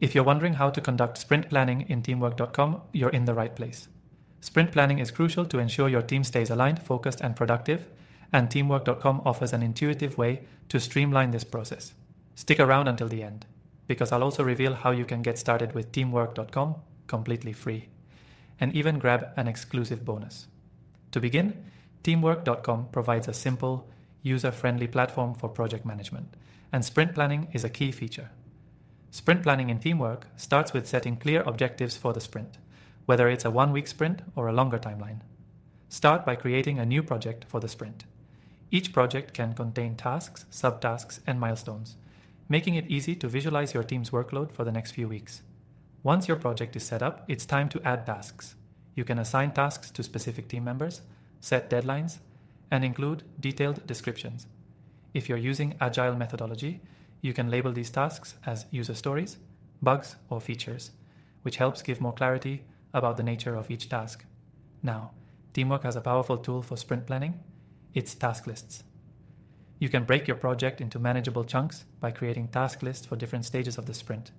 If you're wondering how to conduct sprint planning in teamwork.com, you're in the right place. Sprint planning is crucial to ensure your team stays aligned, focused, and productive, and teamwork.com offers an intuitive way to streamline this process. Stick around until the end, because I'll also reveal how you can get started with teamwork.com completely free, and even grab an exclusive bonus. To begin, teamwork.com provides a simple, user-friendly platform for project management, and sprint planning is a key feature. Sprint planning in Teamwork starts with setting clear objectives for the sprint, whether it's a one-week sprint or a longer timeline. Start by creating a new project for the sprint. Each project can contain tasks, subtasks, and milestones, making it easy to visualize your team's workload for the next few weeks. Once your project is set up, it's time to add tasks. You can assign tasks to specific team members, set deadlines, and include detailed descriptions. If you're using Agile methodology, you can label these tasks as user stories, bugs, or features, which helps give more clarity about the nature of each task. Now, Teamwork has a powerful tool for sprint planning. It's task lists. You can break your project into manageable chunks by creating task lists for different stages of the sprint.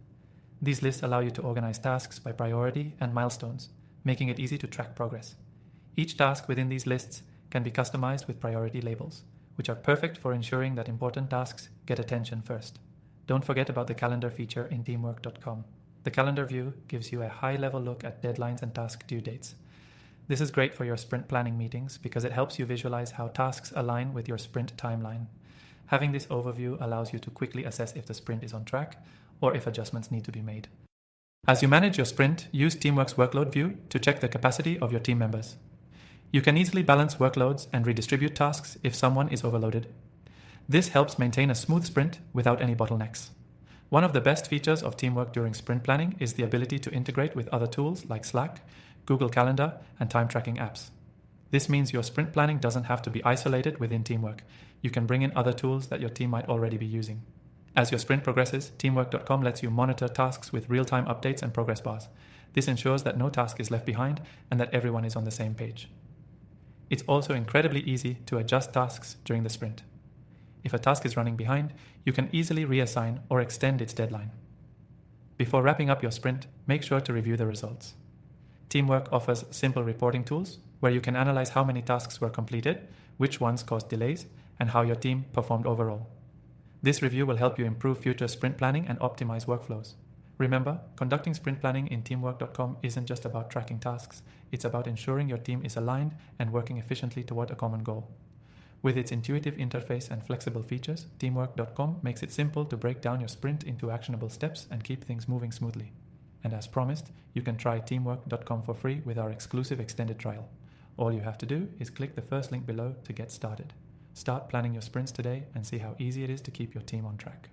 These lists allow you to organize tasks by priority and milestones, making it easy to track progress. Each task within these lists can be customized with priority labels, which are perfect for ensuring that important tasks get attention first. Don't forget about the calendar feature in teamwork.com. The calendar view gives you a high-level look at deadlines and task due dates. This is great for your sprint planning meetings because it helps you visualize how tasks align with your sprint timeline. Having this overview allows you to quickly assess if the sprint is on track or if adjustments need to be made. As you manage your sprint, use Teamwork's workload view to check the capacity of your team members. You can easily balance workloads and redistribute tasks if someone is overloaded. This helps maintain a smooth sprint without any bottlenecks. One of the best features of Teamwork during sprint planning is the ability to integrate with other tools like Slack, Google Calendar, and time tracking apps. This means your sprint planning doesn't have to be isolated within Teamwork. You can bring in other tools that your team might already be using. As your sprint progresses, teamwork.com lets you monitor tasks with real-time updates and progress bars. This ensures that no task is left behind and that everyone is on the same page. It's also incredibly easy to adjust tasks during the sprint. If a task is running behind, you can easily reassign or extend its deadline. Before wrapping up your sprint, make sure to review the results. Teamwork offers simple reporting tools where you can analyze how many tasks were completed, which ones caused delays, and how your team performed overall. This review will help you improve future sprint planning and optimize workflows. Remember, conducting sprint planning in teamwork.com isn't just about tracking tasks, it's about ensuring your team is aligned and working efficiently toward a common goal. With its intuitive interface and flexible features, teamwork.com makes it simple to break down your sprint into actionable steps and keep things moving smoothly. And as promised, you can try teamwork.com for free with our exclusive extended trial. All you have to do is click the first link below to get started. Start planning your sprints today and see how easy it is to keep your team on track.